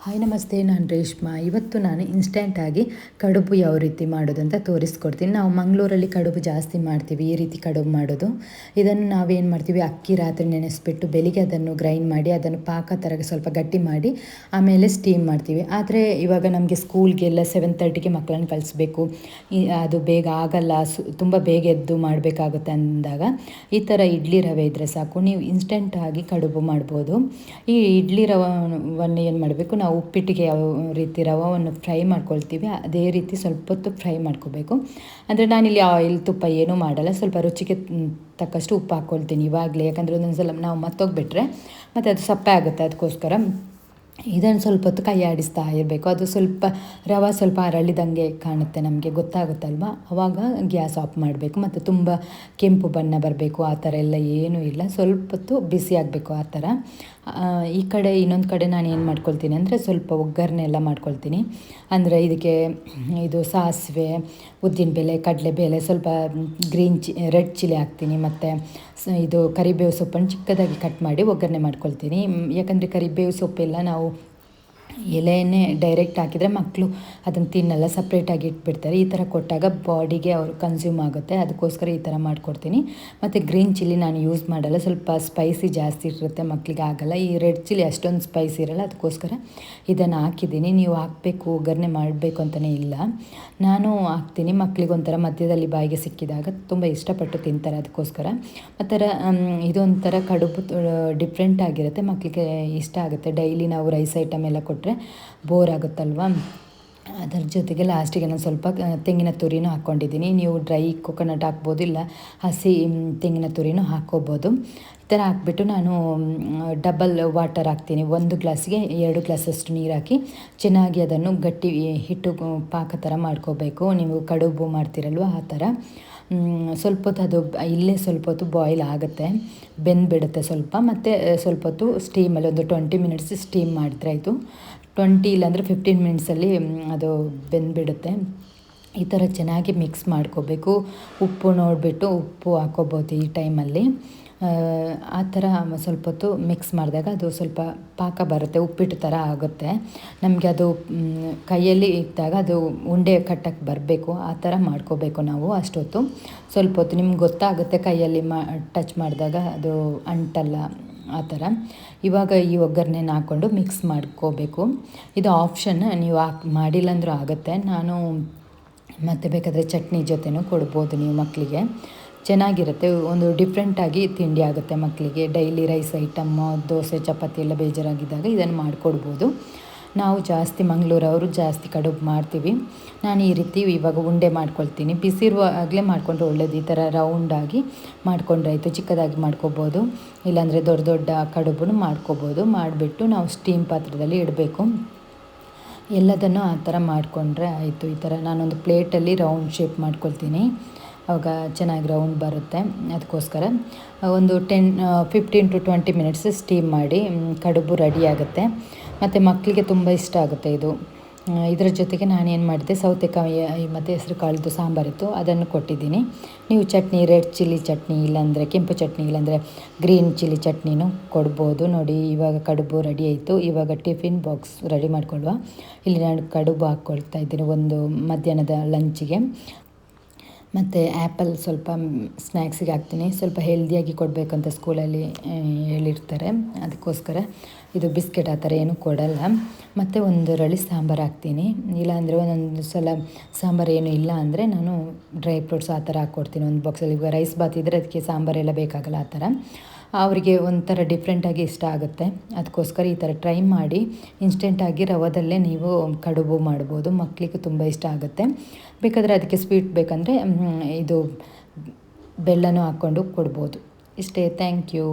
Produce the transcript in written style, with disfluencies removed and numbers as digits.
Hi ನಮಸ್ತೆ, ನಾನು ರೇಷ್ಮಾ. ಇವತ್ತು ನಾನು ಇನ್ಸ್ಟೆಂಟಾಗಿ ಕಡುಬು ಯಾವ ರೀತಿ ಮಾಡೋದು ಅಂತ ತೋರಿಸ್ಕೊಡ್ತೀನಿ. ನಾವು ಮಂಗಳೂರಲ್ಲಿ ಕಡುಬು ಜಾಸ್ತಿ ಮಾಡ್ತೀವಿ, ಈ ರೀತಿ ಕಡುಬು ಮಾಡೋದು. ಇದನ್ನು ನಾವೇನು ಮಾಡ್ತೀವಿ, ಅಕ್ಕಿ ರಾತ್ರಿ ನೆನೆಸ್ಬಿಟ್ಟು ಬೆಳಿಗ್ಗೆ ಅದನ್ನು ಗ್ರೈಂಡ್ ಮಾಡಿ ಅದನ್ನು ಪಾಕ ಥರ ಸ್ವಲ್ಪ ಗಟ್ಟಿ ಮಾಡಿ ಆಮೇಲೆ ಸ್ಟೀಮ್ ಮಾಡ್ತೀವಿ. ಆದರೆ ಇವಾಗ ನಮಗೆ ಸ್ಕೂಲ್ಗೆಲ್ಲ 7:30ಗೆ ಮಕ್ಕಳನ್ನು ಕಳಿಸ್ಬೇಕು, ಅದು ಬೇಗ ಆಗಲ್ಲ, ತುಂಬ ಬೇಗ ಎದ್ದು ಮಾಡಬೇಕಾಗುತ್ತೆ ಅಂದಾಗ ಈ ಥರ ಇಡ್ಲಿ ರವೆ ಇದ್ದರೆ ಸಾಕು, ನೀವು ಇನ್ಸ್ಟೆಂಟಾಗಿ ಕಡುಬು ಮಾಡ್ಬೋದು. ಈ ಇಡ್ಲಿ ರವನ್ನು ಏನು ಮಾಡಬೇಕು, ನಾವು ಉಪ್ಪಿಟ್ಟಿಗೆ ಯಾವ ರೀತಿ ರವವನ್ನು ಫ್ರೈ ಮಾಡ್ಕೊಳ್ತೀವಿ ಅದೇ ರೀತಿ ಸ್ವಲ್ಪ ಹೊತ್ತು ಫ್ರೈ ಮಾಡ್ಕೋಬೇಕು. ಅಂದರೆ ನಾನಿಲ್ಲಿ ಆಯಿಲ್ ತುಪ್ಪ ಏನೂ ಮಾಡಲ್ಲ, ಸ್ವಲ್ಪ ರುಚಿಗೆ ತಕ್ಕಷ್ಟು ಉಪ್ಪು ಹಾಕ್ಕೊಳ್ತೀನಿ ಇವಾಗಲೇ. ಯಾಕಂದರೆ ಒಂದೊಂದು ಸಲ ನಾವು ಮತ್ತೋಗ್ಬಿಟ್ರೆ ಮತ್ತು ಅದು ಸಪ್ಪೆ ಆಗುತ್ತೆ, ಅದಕ್ಕೋಸ್ಕರ ಇದನ್ನು ಸ್ವಲ್ಪ ಹೊತ್ತು ಕೈ ಆಡಿಸ್ತಾ ಇರಬೇಕು. ಅದು ಸ್ವಲ್ಪ ರವೆ ಸ್ವಲ್ಪ ಅರಳಿದಂಗೆ ಕಾಣುತ್ತೆ, ನಮಗೆ ಗೊತ್ತಾಗುತ್ತಲ್ವ, ಆವಾಗ ಗ್ಯಾಸ್ ಆಫ್ ಮಾಡಬೇಕು. ಮತ್ತು ತುಂಬ ಕೆಂಪು ಬಣ್ಣ ಬರಬೇಕು ಆ ಥರ ಎಲ್ಲ ಏನೂ ಇಲ್ಲ, ಸ್ವಲ್ಪ ಹೊತ್ತು ಬಿಸಿ ಆಗಬೇಕು ಆ ಥರ. ಈ ಕಡೆ ಇನ್ನೊಂದು ಕಡೆ ನಾನು ಏನು ಮಾಡ್ಕೊಳ್ತೀನಿ ಅಂದರೆ ಸ್ವಲ್ಪ ಒಗ್ಗರಣೆ ಎಲ್ಲ ಮಾಡ್ಕೊಳ್ತೀನಿ. ಅಂದರೆ ಇದಕ್ಕೆ ಇದು ಸಾಸಿವೆ, ಉದ್ದಿನಬೇಳೆ, ಕಡಲೆಬೇಳೆ, ಸ್ವಲ್ಪ ರೆಡ್ ಚಿಲ್ಲಿ ಹಾಕ್ತೀನಿ. ಮತ್ತು ಇದು ಕರಿಬೇವು ಸೊಪ್ಪನ್ನು ಚಿಕ್ಕದಾಗಿ ಕಟ್ ಮಾಡಿ ಒಗ್ಗರಣೆ ಮಾಡ್ಕೊಳ್ತೀನಿ. ಯಾಕಂದರೆ ಕರಿಬೇವು ಸೊಪ್ಪೆಲ್ಲ ನಾವು ಎಲೆಯನ್ನೇ ಡೈರೆಕ್ಟ್ ಹಾಕಿದರೆ ಮಕ್ಕಳು ಅದನ್ನು ತಿನ್ನಲ್ಲ, ಸಪ್ರೇಟಾಗಿ ಇಟ್ಬಿಡ್ತಾರೆ. ಈ ಥರ ಕೊಟ್ಟಾಗ ಬಾಡಿಗೆ ಅವರು ಕನ್ಸ್ಯೂಮ್ ಆಗುತ್ತೆ, ಅದಕ್ಕೋಸ್ಕರ ಈ ಥರ ಮಾಡಿಕೊಡ್ತೀನಿ. ಮತ್ತು ಗ್ರೀನ್ ಚಿಲ್ಲಿ ನಾನು ಯೂಸ್ ಮಾಡಲ್ಲ, ಸ್ವಲ್ಪ ಸ್ಪೈಸಿ ಜಾಸ್ತಿ ಇರುತ್ತೆ, ಮಕ್ಕಳಿಗೆ ಆಗಲ್ಲ. ಈ ರೆಡ್ ಚಿಲ್ಲಿ ಅಷ್ಟೊಂದು ಸ್ಪೈಸಿ ಇರಲ್ಲ, ಅದಕ್ಕೋಸ್ಕರ ಇದನ್ನು ಹಾಕಿದ್ದೀನಿ. ನೀವು ಹಾಕಬೇಕು, ಒಗ್ಗರಣೆ ಮಾಡಬೇಕು ಅಂತಲೇ ಇಲ್ಲ, ನಾನು ಹಾಕ್ತೀನಿ. ಮಕ್ಕಳಿಗೆ ಒಂಥರ ಮಧ್ಯದಲ್ಲಿ ಬಾಯಿಗೆ ಸಿಕ್ಕಿದಾಗ ತುಂಬ ಇಷ್ಟಪಟ್ಟು ತಿಂತಾರೆ, ಅದಕ್ಕೋಸ್ಕರ. ಮತ್ತು ಇದೊಂಥರ ಕಡುಬು ಡಿಫ್ರೆಂಟ್ ಆಗಿರುತ್ತೆ, ಮಕ್ಕಳಿಗೆ ಇಷ್ಟ ಆಗುತ್ತೆ. ಡೈಲಿ ನಾವು ರೈಸ್ ಐಟಮ್ ಎಲ್ಲ ಕೊಟ್ಟರೆ ಬೋರ್ ಆಗುತ್ತಲ್ವ. ಅದರ ಜೊತೆಗೆ ಲಾಸ್ಟಿಗೆ ನಾನು ಸ್ವಲ್ಪ ತೆಂಗಿನ ತುರಿನೂ ಹಾಕ್ಕೊಂಡಿದ್ದೀನಿ. ನೀವು ಡ್ರೈ ಕೊಕೊನಟ್ ಹಾಕ್ಬೋದು, ಇಲ್ಲ ಹಸಿ ತೆಂಗಿನ ತುರಿನೂ ಹಾಕ್ಕೋಬೋದು. ಈ ಥರ ಹಾಕ್ಬಿಟ್ಟು ನಾನು ಡಬಲ್ ವಾಟರ್ ಹಾಕ್ತೀನಿ. 1 ಗ್ಲಾಸಿಗೆ 2 ಗ್ಲಾಸಷ್ಟು ನೀರು ಹಾಕಿ ಚೆನ್ನಾಗಿ ಅದನ್ನು ಗಟ್ಟಿ ಹಿಟ್ಟು ಪಾಕ ಥರ ಮಾಡ್ಕೋಬೇಕು. ನೀವು ಕಡುಬು ಮಾಡ್ತೀರಲ್ವ ಆ ಥರ. ಸ್ವಲ್ಪ ಹೊತ್ತು ಅದು ಇಲ್ಲೇ ಸ್ವಲ್ಪ ಹೊತ್ತು ಬಾಯ್ಲ್ ಆಗುತ್ತೆ, ಬೆಂದುಬಿಡುತ್ತೆ ಸ್ವಲ್ಪ. ಮತ್ತು ಸ್ವಲ್ಪ ಹೊತ್ತು ಸ್ಟೀಮಲ್ಲಿ ಒಂದು 20 ಮಿನಿಟ್ಸ್ ಸ್ಟೀಮ್ ಮಾಡಿದ್ರೆ ಆಯಿತು. 20 ಇಲ್ಲಾಂದರೆ 15 ಮಿನಿಟ್ಸಲ್ಲಿ ಅದು ಬೆಂದುಬಿಡುತ್ತೆ. ಈ ಥರ ಚೆನ್ನಾಗಿ ಮಿಕ್ಸ್ ಮಾಡ್ಕೋಬೇಕು. ಉಪ್ಪು ನೋಡಿಬಿಟ್ಟು ಉಪ್ಪು ಹಾಕ್ಕೋಬೋದು ಈ ಟೈಮಲ್ಲಿ. ಆ ಥರ ಸ್ವಲ್ಪ ಹೊತ್ತು ಮಿಕ್ಸ್ ಮಾಡಿದಾಗ ಅದು ಸ್ವಲ್ಪ ಪಾಕ ಬರುತ್ತೆ, ಉಪ್ಪಿಟ್ಟು ಥರ ಆಗುತ್ತೆ. ನಮಗೆ ಅದು ಕೈಯಲ್ಲಿ ಇಟ್ಟಾಗ ಅದು ಉಂಡೆ ಕಟ್ಟಕ್ಕೆ ಬರಬೇಕು, ಆ ಥರ ಮಾಡ್ಕೋಬೇಕು ನಾವು. ಅಷ್ಟೊತ್ತು ಸ್ವಲ್ಪ ಹೊತ್ತು ನಿಮ್ಗೆ ಗೊತ್ತಾಗುತ್ತೆ, ಕೈಯಲ್ಲಿ ಟಚ್ ಮಾಡಿದಾಗ ಅದು ಅಂಟಲ್ಲ ಆ ಥರ. ಇವಾಗ ಈ ಒಗ್ಗರಣೆನ ಹಾಕ್ಕೊಂಡು ಮಿಕ್ಸ್ ಮಾಡ್ಕೋಬೇಕು. ಇದು ಆಪ್ಷನ್, ನೀವು ಮಾಡಿಲ್ಲ ಅಂದರೂ ಆಗುತ್ತೆ. ನಾನು ಮತ್ತೆ ಬೇಕಾದರೆ ಚಟ್ನಿ ಜೊತೆನೂ ಕೊಡ್ಬೋದು ನೀವು ಮಕ್ಕಳಿಗೆ, ಚೆನ್ನಾಗಿರುತ್ತೆ. ಒಂದು ಡಿಫ್ರೆಂಟಾಗಿ ತಿಂಡಿ ಆಗುತ್ತೆ ಮಕ್ಕಳಿಗೆ. Daily rice item, dosa chapati ಎಲ್ಲ ಬೇಜಾರಾಗಿದ್ದಾಗ ಇದನ್ನು ಮಾಡಿಕೊಡ್ಬೋದು. ನಾವು ಜಾಸ್ತಿ ಮಂಗಳೂರವರು ಜಾಸ್ತಿ ಕಡುಬು ಮಾಡ್ತೀವಿ. ನಾನು ಈ ರೀತಿ ಇವಾಗ ಉಂಡೆ ಮಾಡ್ಕೊಳ್ತೀನಿ. ಬಿಸಿರುವಾಗಲೇ ಮಾಡಿಕೊಂಡ್ರೆ ಒಳ್ಳೇದು. ಈ ಥರ ರೌಂಡಾಗಿ ಮಾಡಿಕೊಂಡ್ರೆ ಆಯಿತು. ಚಿಕ್ಕದಾಗಿ ಮಾಡ್ಕೋಬೋದು, ಇಲ್ಲಾಂದರೆ ದೊಡ್ಡ ದೊಡ್ಡ ಕಡುಬು ಮಾಡ್ಕೋಬೋದು. ಮಾಡಿಬಿಟ್ಟು ನಾವು ಸ್ಟೀಮ್ ಪಾತ್ರದಲ್ಲಿ ಇಡಬೇಕು. ಎಲ್ಲದನ್ನು ಆ ಥರ ಮಾಡಿಕೊಂಡ್ರೆ ಆಯಿತು. ಈ ಥರ ನಾನೊಂದು ಪ್ಲೇಟಲ್ಲಿ ರೌಂಡ್ ಶೇಪ್ ಮಾಡ್ಕೊಳ್ತೀನಿ, ಆವಾಗ ಚೆನ್ನಾಗಿ ರೌಂಡ್ ಬರುತ್ತೆ. ಅದಕ್ಕೋಸ್ಕರ ಒಂದು 15 to 20 ಮಿನಿಟ್ಸ್ ಸ್ಟೀಮ್ ಮಾಡಿ ಕಡುಬು ರೆಡಿ ಆಗುತ್ತೆ. ಮತ್ತು ಮಕ್ಕಳಿಗೆ ತುಂಬ ಇಷ್ಟ ಆಗುತ್ತೆ ಇದು. ಇದರ ಜೊತೆಗೆ ನಾನೇನು ಮಾಡಿದೆ, ಸೌತೆಕಾಯಿ ಮತ್ತು ಹೆಸರು ಕಾಳಿದ್ದು ಸಾಂಬಾರಿತ್ತು, ಅದನ್ನು ಕೊಟ್ಟಿದ್ದೀನಿ. ನೀವು ಚಟ್ನಿ, ರೆಡ್ ಚಿಲ್ಲಿ ಚಟ್ನಿ, ಇಲ್ಲಾಂದರೆ ಕೆಂಪು ಚಟ್ನಿ, ಇಲ್ಲಾಂದರೆ ಗ್ರೀನ್ ಚಿಲ್ಲಿ ಚಟ್ನಿನೂ ಕೊಡ್ಬೋದು. ನೋಡಿ ಇವಾಗ ಕಡುಬು ರೆಡಿ ಆಯಿತು. ಇವಾಗ ಟಿಫಿನ್ ಬಾಕ್ಸ್ ರೆಡಿ ಮಾಡ್ಕೊಳ್ಳುವ. ಇಲ್ಲಿ ನಾನು ಕಡುಬು ಹಾಕ್ಕೊಳ್ತಾ ಇದ್ದೀನಿ ಒಂದು ಮಧ್ಯಾಹ್ನದ ಲಂಚಿಗೆ. ಮತ್ತು ಆ್ಯಪಲ್ ಸ್ವಲ್ಪ ಸ್ನ್ಯಾಕ್ಸಿಗೆ ಹಾಕ್ತೀನಿ. ಸ್ವಲ್ಪ ಹೆಲ್ದಿಯಾಗಿ ಕೊಡಬೇಕಂತ ಸ್ಕೂಲಲ್ಲಿ ಹೇಳಿರ್ತಾರೆ, ಅದಕ್ಕೋಸ್ಕರ ಇದು ಬಿಸ್ಕೆಟ್ ಆ ಥರ ಏನೂ ಕೊಡಲ್ಲ. ಮತ್ತು ಒಂದು ರಳಿ ಸಾಂಬಾರು ಹಾಕ್ತೀನಿ. ಇಲ್ಲಾಂದರೆ ಒಂದೊಂದು ಸಲ ಸಾಂಬಾರು ಏನೂ ಇಲ್ಲ ಅಂದರೆ ನಾನು ಡ್ರೈ ಫ್ರೂಟ್ಸ್ ಆ ಥರ ಹಾಕ್ಕೊಡ್ತೀನಿ ಒಂದು ಬಾಕ್ಸಲ್ಲಿ. ಈಗ ರೈಸ್ ಬಾತ್ ಇದ್ದರೆ ಅದಕ್ಕೆ ಸಾಂಬಾರೆಲ್ಲ ಬೇಕಾಗಲ್ಲ, ಆ ಥರ ಅವರಿಗೆ ಒಂಥರ ಡಿಫ್ರೆಂಟಾಗಿ ಇಷ್ಟ ಆಗುತ್ತೆ. ಅದಕ್ಕೋಸ್ಕರ ಈ ಥರ ಟ್ರೈ ಮಾಡಿ. ಇನ್ಸ್ಟೆಂಟಾಗಿ ರವದಲ್ಲೇ ನೀವು ಕಡುಬು ಮಾಡ್ಬೋದು, ಮಕ್ಕಳಿಗೆ ತುಂಬ ಇಷ್ಟ ಆಗುತ್ತೆ. ಬೇಕಾದರೆ ಅದಕ್ಕೆ ಸ್ವೀಟ್ ಬೇಕಂದರೆ ಇದು ಬೆಲ್ಲನೂ ಹಾಕ್ಕೊಂಡು ಕೊಡ್ಬೋದು. ಇಷ್ಟೇ. Thank you.